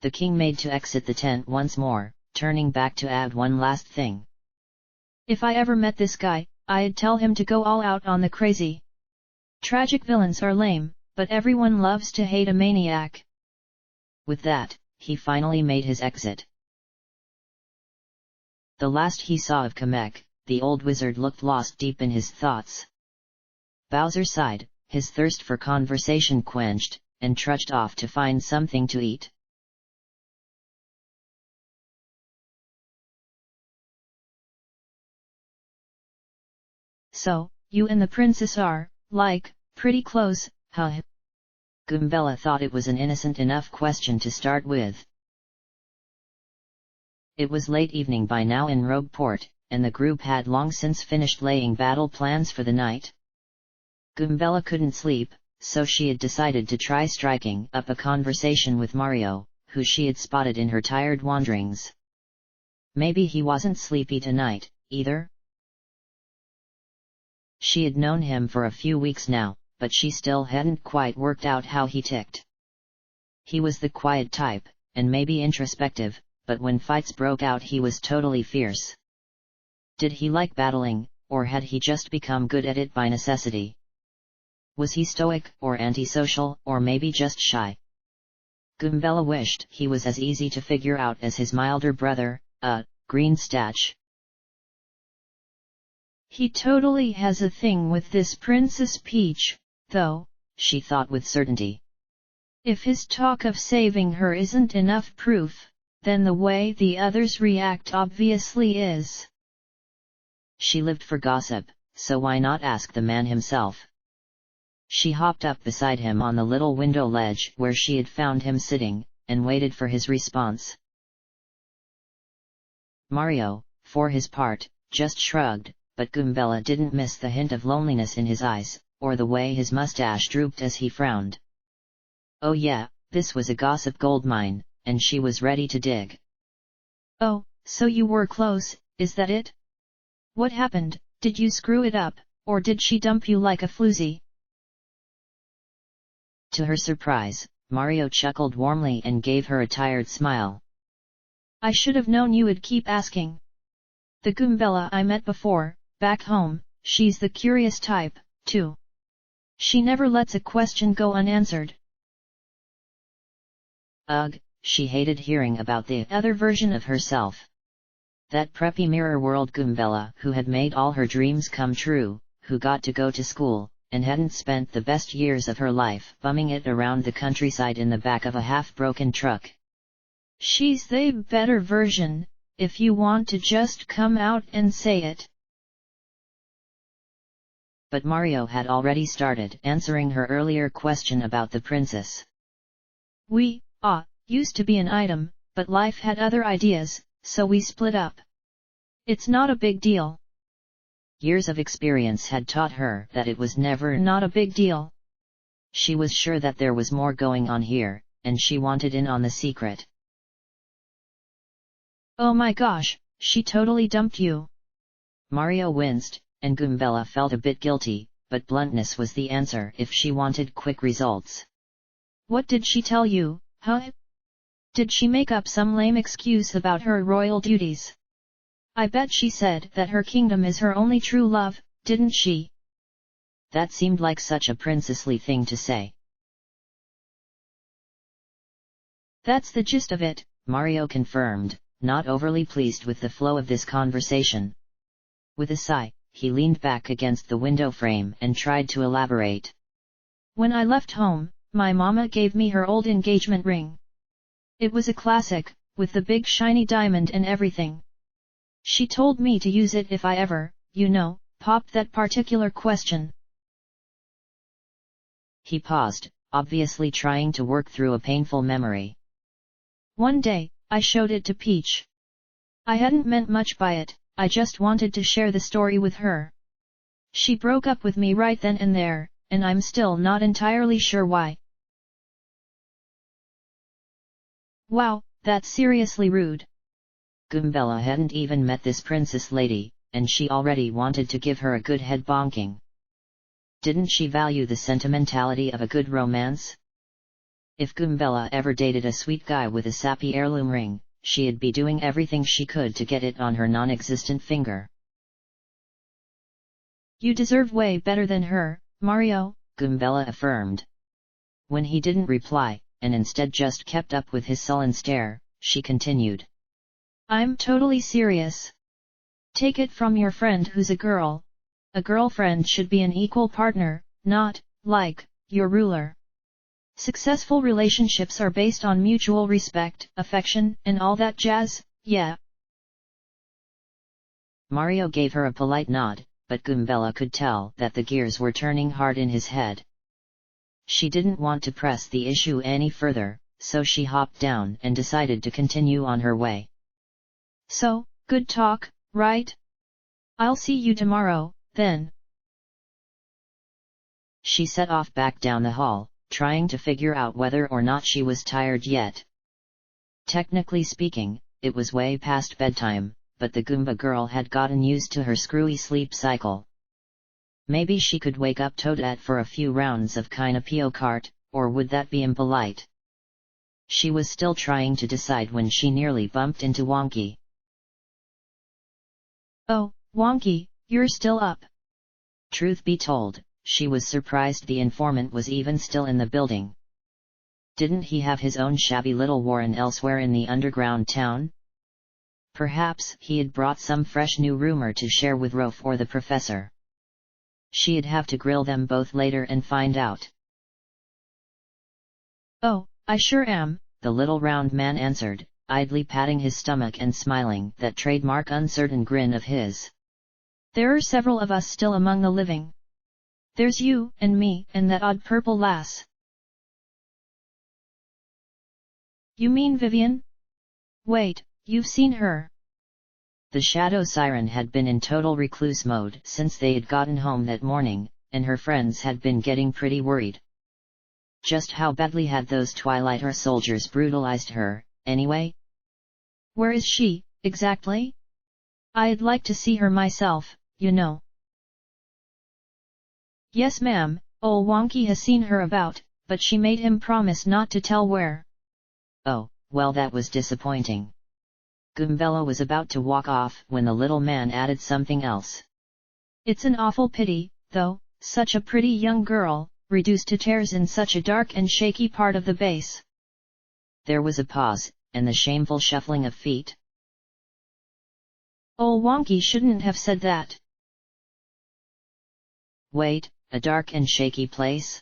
The king made to exit the tent once more, turning back to add one last thing. If I ever met this guy, I'd tell him to go all out on the crazy. Tragic villains are lame, but everyone loves to hate a maniac. With that, he finally made his exit. The last he saw of Kamek, the old wizard looked lost deep in his thoughts. Bowser sighed, his thirst for conversation quenched, and trudged off to find something to eat. So, you and the princess are, like, pretty close, huh? Goombella thought it was an innocent enough question to start with. It was late evening by now in Rogueport, and the group had long since finished laying battle plans for the night. Goombella couldn't sleep, so she had decided to try striking up a conversation with Mario, who she had spotted in her tired wanderings. Maybe he wasn't sleepy tonight, either? She had known him for a few weeks now, but she still hadn't quite worked out how he ticked. He was the quiet type, and maybe introspective, but when fights broke out he was totally fierce. Did he like battling, or had he just become good at it by necessity? Was he stoic, or antisocial, or maybe just shy? Goombella wished he was as easy to figure out as his milder brother, Green Statch. He totally has a thing with this Princess Peach, though, she thought with certainty. If his talk of saving her isn't enough proof, then the way the others react obviously is. She lived for gossip, so why not ask the man himself? She hopped up beside him on the little window ledge where she had found him sitting, and waited for his response. Mario, for his part, just shrugged, but Goombella didn't miss the hint of loneliness in his eyes, or the way his mustache drooped as he frowned. Oh yeah, this was a gossip goldmine, and she was ready to dig. Oh, so you were close, is that it? What happened, did you screw it up, or did she dump you like a floozy? To her surprise, Mario chuckled warmly and gave her a tired smile. I should have known you would keep asking. The Goombella I met before, back home, she's the curious type, too. She never lets a question go unanswered. Ugh, she hated hearing about the other version of herself. That preppy mirror world Goombella who had made all her dreams come true, who got to go to school, and hadn't spent the best years of her life bumming it around the countryside in the back of a half-broken truck. She's the better version, if you want to just come out and say it. But Mario had already started answering her earlier question about the princess. We, used to be an item, but life had other ideas, so we split up. It's not a big deal. Years of experience had taught her that it was never not a big deal. She was sure that there was more going on here, and she wanted in on the secret. Oh my gosh, she totally dumped you. Mario winced, and Goombella felt a bit guilty, but bluntness was the answer if she wanted quick results. What did she tell you, huh? Did she make up some lame excuse about her royal duties? I bet she said that her kingdom is her only true love, didn't she? That seemed like such a princessly thing to say. That's the gist of it, Mario confirmed, not overly pleased with the flow of this conversation. With a sigh, he leaned back against the window frame and tried to elaborate. When I left home, my mama gave me her old engagement ring. It was a classic, with the big shiny diamond and everything. She told me to use it if I ever, popped that particular question. He paused, obviously trying to work through a painful memory. One day, I showed it to Peach. I hadn't meant much by it, I just wanted to share the story with her. She broke up with me right then and there, and I'm still not entirely sure why. Wow, that's seriously rude. Goombella hadn't even met this princess lady, and she already wanted to give her a good head bonking. Didn't she value the sentimentality of a good romance? If Goombella ever dated a sweet guy with a sappy heirloom ring, she'd be doing everything she could to get it on her non-existent finger. You deserve way better than her, Mario, Goombella affirmed. When he didn't reply, and instead just kept up with his sullen stare, she continued. I'm totally serious. Take it from your friend who's a girl. A girlfriend should be an equal partner, not, like, your ruler. Successful relationships are based on mutual respect, affection, and all that jazz, yeah. Mario gave her a polite nod, but Goombella could tell that the gears were turning hard in his head. She didn't want to press the issue any further, so she hopped down and decided to continue on her way. So, good talk, right? I'll see you tomorrow, then. She set off back down the hall, trying to figure out whether or not she was tired yet. Technically speaking, it was way past bedtime, but the Goomba girl had gotten used to her screwy sleep cycle. Maybe she could wake up Toadette for a few rounds of Kinopio Kart, or would that be impolite? She was still trying to decide when she nearly bumped into Wonky. Oh, Wonky, you're still up. Truth be told, she was surprised the informant was even still in the building. Didn't he have his own shabby little warren elsewhere in the underground town? Perhaps he had brought some fresh new rumor to share with Rolf or the professor. She'd have to grill them both later and find out. "Oh, I sure am," the little round man answered, idly patting his stomach and smiling that trademark uncertain grin of his. "There are several of us still among the living. There's you, and me, and that odd purple lass." "You mean Vivian? Wait, you've seen her?" The shadow siren had been in total recluse mode since they had gotten home that morning, and her friends had been getting pretty worried. Just how badly had those Twilighter soldiers brutalized her, anyway? "Where is she, exactly? I'd like to see her myself, you know." "Yes ma'am, ol' Wonky has seen her about, but she made him promise not to tell where." Oh, well that was disappointing. Goombella was about to walk off when the little man added something else. "It's an awful pity, though, such a pretty young girl, reduced to tears in such a dark and shaky part of the base." There was a pause, and the shameful shuffling of feet. "Ol' Wonky shouldn't have said that." Wait, a dark and shaky place?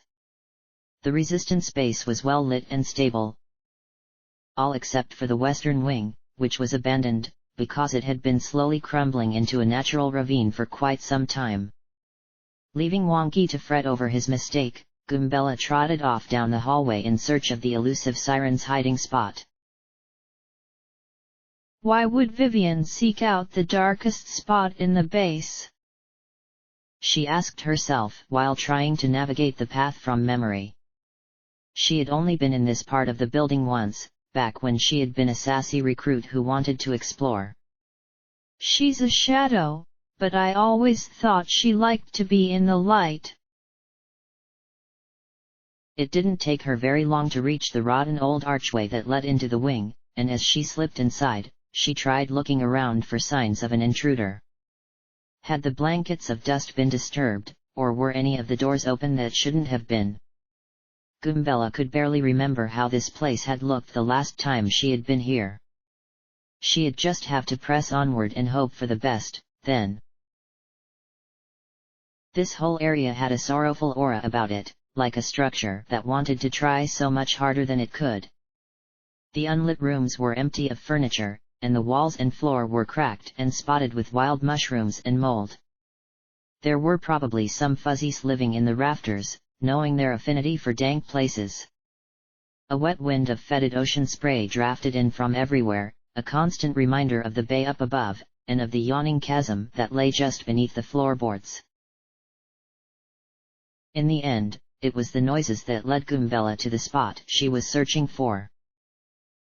The resistance base was well lit and stable. All except for the western wing, which was abandoned, because it had been slowly crumbling into a natural ravine for quite some time. Leaving Wonky to fret over his mistake, Goombella trotted off down the hallway in search of the elusive siren's hiding spot. "Why would Vivian seek out the darkest spot in the base?" she asked herself while trying to navigate the path from memory. She had only been in this part of the building once, back when she had been a sassy recruit who wanted to explore. "She's a shadow, but I always thought she liked to be in the light." It didn't take her very long to reach the rotten old archway that led into the wing, and as she slipped inside, she tried looking around for signs of an intruder. Had the blankets of dust been disturbed, or were any of the doors open that shouldn't have been? Goombella could barely remember how this place had looked the last time she had been here. She'd just have to press onward and hope for the best, then. This whole area had a sorrowful aura about it, like a structure that wanted to try so much harder than it could. The unlit rooms were empty of furniture, and the walls and floor were cracked and spotted with wild mushrooms and mold. There were probably some fuzzies living in the rafters, knowing their affinity for dank places. A wet wind of fetid ocean spray drafted in from everywhere, a constant reminder of the bay up above, and of the yawning chasm that lay just beneath the floorboards. In the end, it was the noises that led Goombella to the spot she was searching for.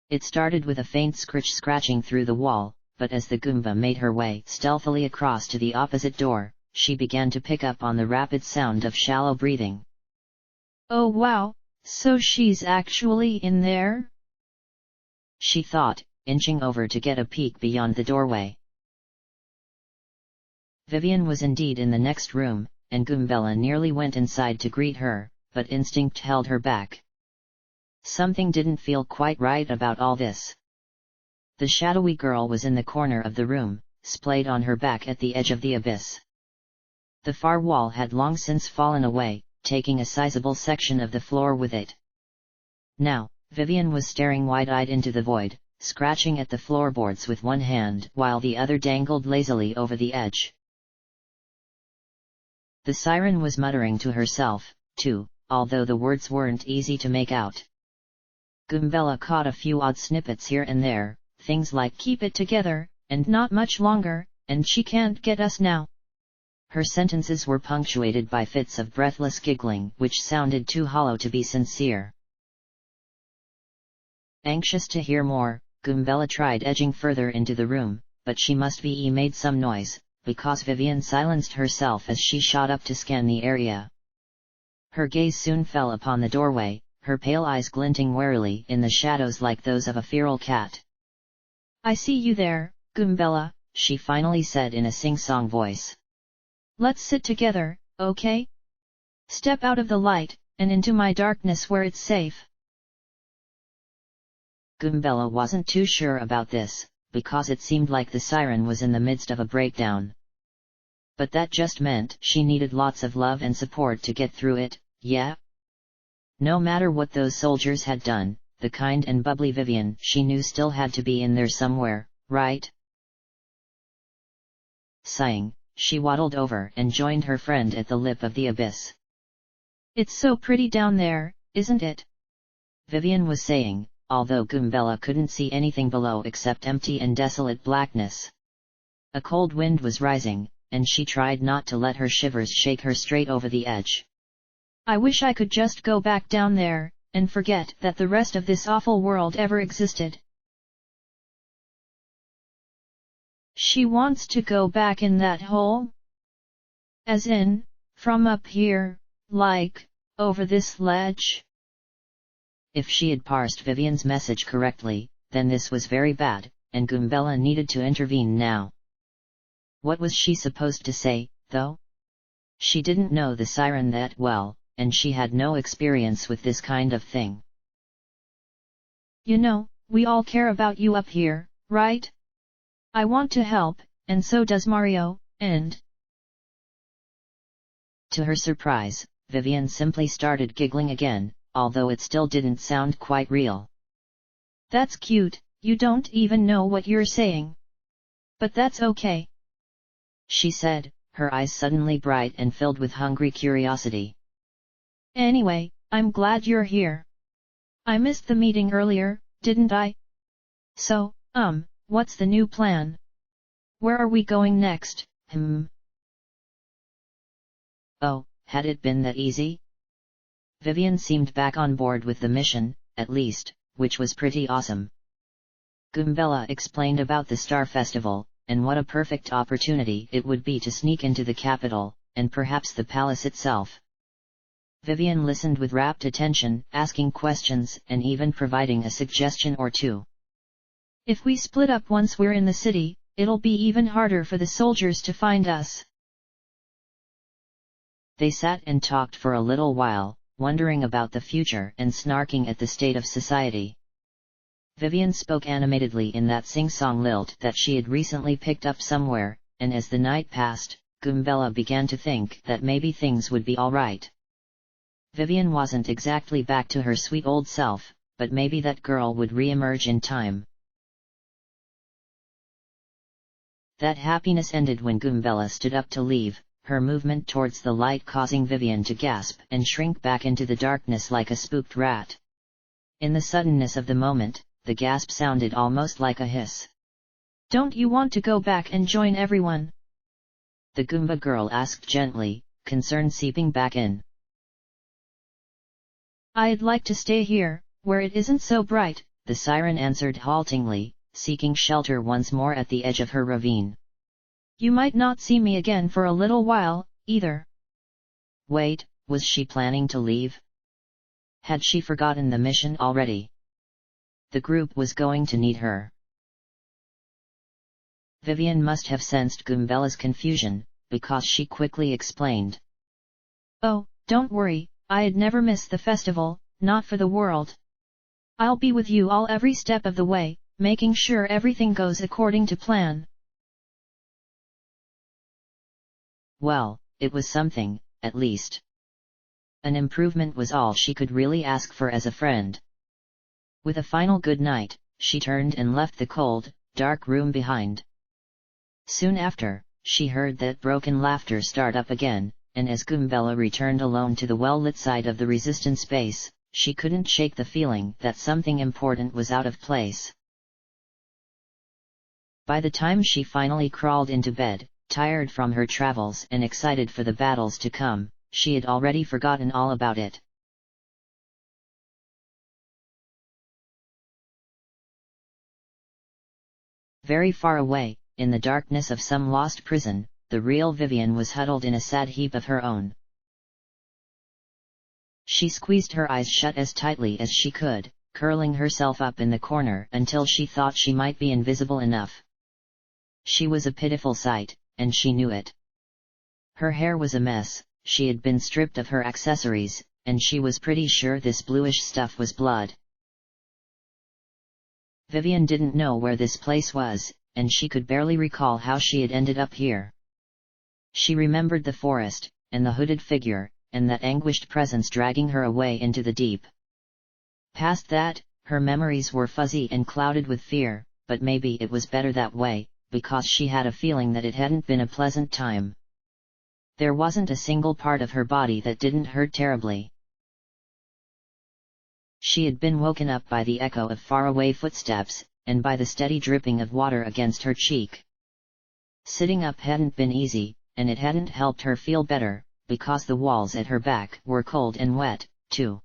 It started with a faint scratching through the wall, but as the Goomba made her way stealthily across to the opposite door, she began to pick up on the rapid sound of shallow breathing. "Oh wow, so she's actually in there?" she thought, inching over to get a peek beyond the doorway. Vivian was indeed in the next room, and Goombella nearly went inside to greet her, but instinct held her back. Something didn't feel quite right about all this. The shadowy girl was in the corner of the room, splayed on her back at the edge of the abyss. The far wall had long since fallen away, taking a sizable section of the floor with it. Now, Vivian was staring wide-eyed into the void, scratching at the floorboards with one hand while the other dangled lazily over the edge. The siren was muttering to herself, too, although the words weren't easy to make out. Goombella caught a few odd snippets here and there, things like "keep it together," and "not much longer," and "she can't get us now." Her sentences were punctuated by fits of breathless giggling which sounded too hollow to be sincere. Anxious to hear more, Goombella tried edging further into the room, but she must be made some noise, because Vivian silenced herself as she shot up to scan the area. Her gaze soon fell upon the doorway, her pale eyes glinting warily in the shadows like those of a feral cat. "I see you there, Goombella," she finally said in a sing-song voice. "Let's sit together, okay? Step out of the light, and into my darkness where it's safe." Goombella wasn't too sure about this, because it seemed like the siren was in the midst of a breakdown. But that just meant she needed lots of love and support to get through it, yeah? No matter what those soldiers had done, the kind and bubbly Vivian she knew still had to be in there somewhere, right? Sighing, she waddled over and joined her friend at the lip of the abyss. It's so pretty down there, isn't it? Vivian was saying, although Goombella couldn't see anything below except empty and desolate blackness. A cold wind was rising, and she tried not to let her shivers shake her straight over the edge. I wish I could just go back down there, and forget that the rest of this awful world ever existed. She wants to go back in that hole? As in, from up here, like, over this ledge? If she had parsed Vivian's message correctly, then this was very bad, and Goombella needed to intervene now. What was she supposed to say, though? She didn't know the siren that well, and she had no experience with this kind of thing. You know, we all care about you up here, right? I want to help, and so does Mario, and… To her surprise, Vivian simply started giggling again, although it still didn't sound quite real. That's cute, you don't even know what you're saying. But that's okay, she said, her eyes suddenly bright and filled with hungry curiosity. Anyway, I'm glad you're here. I missed the meeting earlier, didn't I? So, what's the new plan? Where are we going next? Oh, had it been that easy? Vivian seemed back on board with the mission, at least, which was pretty awesome. Goombella explained about the Star Festival, and what a perfect opportunity it would be to sneak into the capital, and perhaps the palace itself. Vivian listened with rapt attention, asking questions and even providing a suggestion or two. If we split up once we're in the city, it'll be even harder for the soldiers to find us. They sat and talked for a little while, wondering about the future and snarking at the state of society. Vivian spoke animatedly in that sing-song lilt that she had recently picked up somewhere, and as the night passed, Goombella began to think that maybe things would be alright. Vivian wasn't exactly back to her sweet old self, but maybe that girl would re-emerge in time. That happiness ended when Goombella stood up to leave, her movement towards the light causing Vivian to gasp and shrink back into the darkness like a spooked rat. In the suddenness of the moment, the gasp sounded almost like a hiss. Don't you want to go back and join everyone? The Goomba girl asked gently, concern seeping back in. I'd like to stay here, where it isn't so bright, the siren answered haltingly, seeking shelter once more at the edge of her ravine. You might not see me again for a little while, either. Wait, was she planning to leave? Had she forgotten the mission already? The group was going to need her. Vivian must have sensed Goombella's confusion, because she quickly explained. Oh, don't worry, I'd never miss the festival, not for the world. I'll be with you all every step of the way, making sure everything goes according to plan. Well, it was something, at least. An improvement was all she could really ask for as a friend. With a final good night, she turned and left the cold, dark room behind. Soon after, she heard that broken laughter start up again, and as Goombella returned alone to the well-lit side of the resistance base, she couldn't shake the feeling that something important was out of place. By the time she finally crawled into bed, tired from her travels and excited for the battles to come, she had already forgotten all about it. Very far away, in the darkness of some lost prison, the real Vivian was huddled in a sad heap of her own. She squeezed her eyes shut as tightly as she could, curling herself up in the corner until she thought she might be invisible enough. She was a pitiful sight, and she knew it. Her hair was a mess, she had been stripped of her accessories, and she was pretty sure this bluish stuff was blood. Vivian didn't know where this place was, and she could barely recall how she had ended up here. She remembered the forest, and the hooded figure, and that anguished presence dragging her away into the deep. Past that, her memories were fuzzy and clouded with fear, but maybe it was better that way, because she had a feeling that it hadn't been a pleasant time. There wasn't a single part of her body that didn't hurt terribly. She had been woken up by the echo of faraway footsteps, and by the steady dripping of water against her cheek. Sitting up hadn't been easy, and it hadn't helped her feel better, because the walls at her back were cold and wet, too.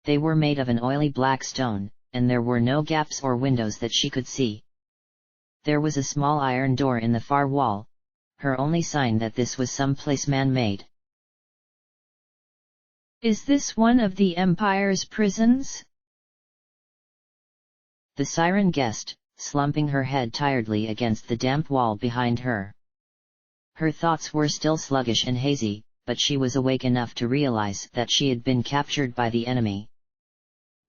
They were made of an oily black stone, and there were no gaps or windows that she could see. There was a small iron door in the far wall, her only sign that this was some place man-made. Is this one of the Empire's prisons? The siren guessed, slumping her head tiredly against the damp wall behind her. Her thoughts were still sluggish and hazy, but she was awake enough to realize that she had been captured by the enemy.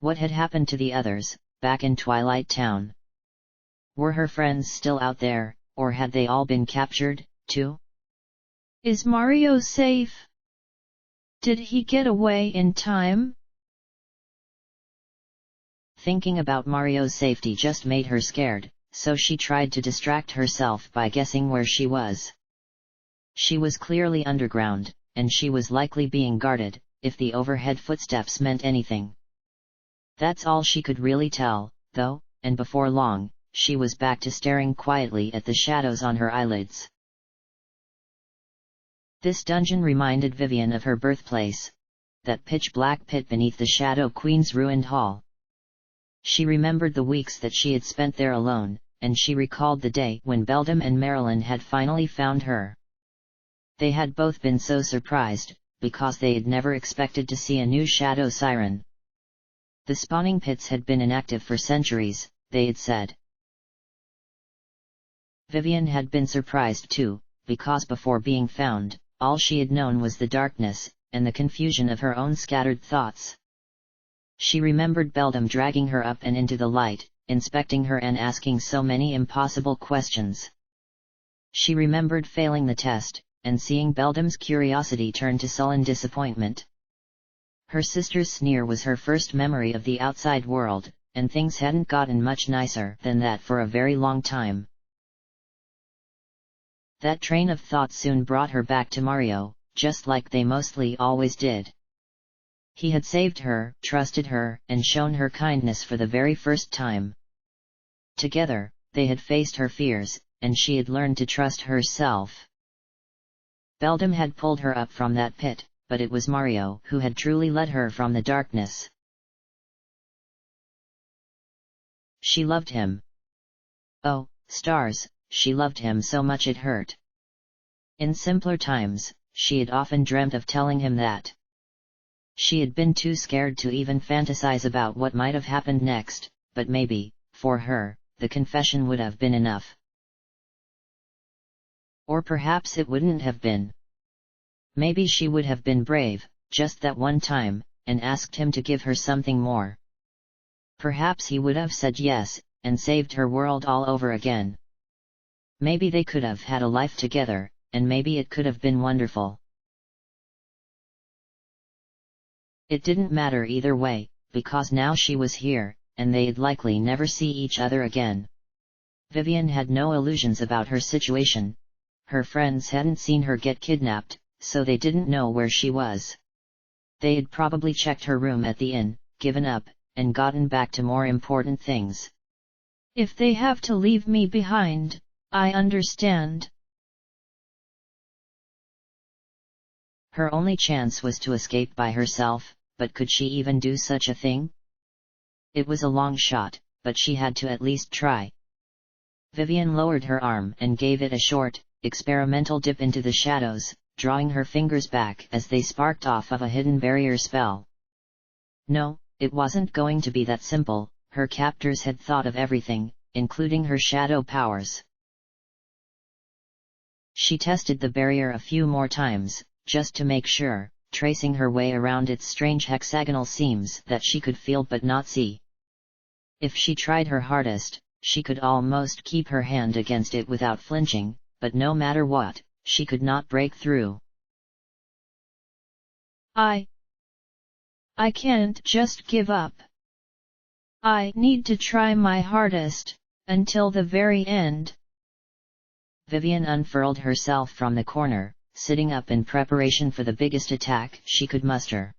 What had happened to the others, back in Twilight Town? Were her friends still out there, or had they all been captured, too? Is Mario safe? Did he get away in time? Thinking about Mario's safety just made her scared, so she tried to distract herself by guessing where she was. She was clearly underground, and she was likely being guarded, if the overhead footsteps meant anything. That's all she could really tell, though, and before long, she was back to staring quietly at the shadows on her eyelids. This dungeon reminded Vivian of her birthplace, that pitch-black pit beneath the Shadow Queen's ruined hall. She remembered the weeks that she had spent there alone, and she recalled the day when Beldam and Marilyn had finally found her. They had both been so surprised, because they had never expected to see a new shadow siren. The spawning pits had been inactive for centuries, they had said. Vivian had been surprised too, because before being found, all she had known was the darkness, and the confusion of her own scattered thoughts. She remembered Beldam dragging her up and into the light, inspecting her and asking so many impossible questions. She remembered failing the test, and seeing Beldam's curiosity turn to sullen disappointment. Her sister's sneer was her first memory of the outside world, and things hadn't gotten much nicer than that for a very long time. That train of thought soon brought her back to Mario, just like they mostly always did. He had saved her, trusted her, and shown her kindness for the very first time. Together, they had faced her fears, and she had learned to trust herself. Beldam had pulled her up from that pit, but it was Mario who had truly led her from the darkness. She loved him. Oh, stars, she loved him so much it hurt. In simpler times, she had often dreamt of telling him that. She had been too scared to even fantasize about what might have happened next, but maybe, for her, the confession would have been enough. Or perhaps it wouldn't have been. Maybe she would have been brave, just that one time, and asked him to give her something more. Perhaps he would have said yes, and saved her world all over again. Maybe they could have had a life together, and maybe it could have been wonderful. It didn't matter either way, because now she was here, and they'd likely never see each other again. Vivian had no illusions about her situation. Her friends hadn't seen her get kidnapped, so they didn't know where she was. They had probably checked her room at the inn, given up, and gotten back to more important things. If they have to leave me behind, I understand. Her only chance was to escape by herself, but could she even do such a thing? It was a long shot, but she had to at least try. Vivian lowered her arm and gave it a short, experimental dip into the shadows, drawing her fingers back as they sparked off of a hidden barrier spell. No, it wasn't going to be that simple. Her captors had thought of everything, including her shadow powers. She tested the barrier a few more times, just to make sure, tracing her way around its strange hexagonal seams that she could feel but not see. If she tried her hardest, she could almost keep her hand against it without flinching, but no matter what, she could not break through. I can't just give up. I need to try my hardest, until the very end. Vivian unfurled herself from the corner, sitting up in preparation for the biggest attack she could muster.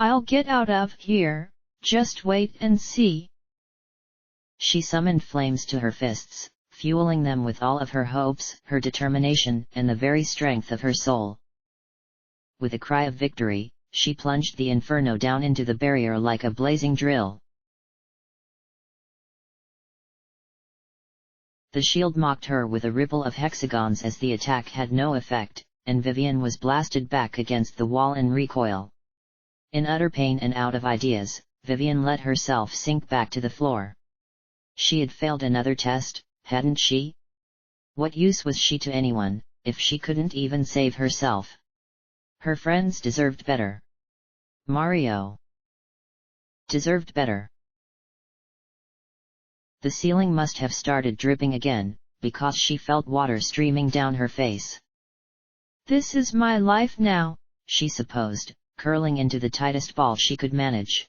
I'll get out of here, just wait and see. She summoned flames to her fists, fueling them with all of her hopes, her determination, and the very strength of her soul. With a cry of victory, she plunged the inferno down into the barrier like a blazing drill. The shield mocked her with a ripple of hexagons as the attack had no effect, and Vivian was blasted back against the wall in recoil. In utter pain and out of ideas, Vivian let herself sink back to the floor. She had failed another test, hadn't she? What use was she to anyone, if she couldn't even save herself? Her friends deserved better. Mario deserved better. The ceiling must have started dripping again, because she felt water streaming down her face. This is my life now, she supposed, curling into the tightest ball she could manage.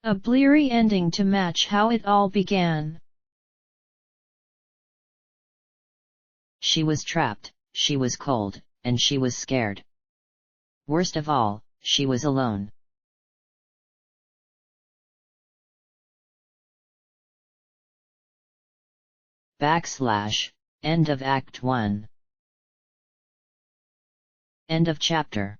A bleary ending to match how it all began. She was trapped, she was cold, and she was scared. Worst of all, she was alone. // End of Act 1. End of chapter.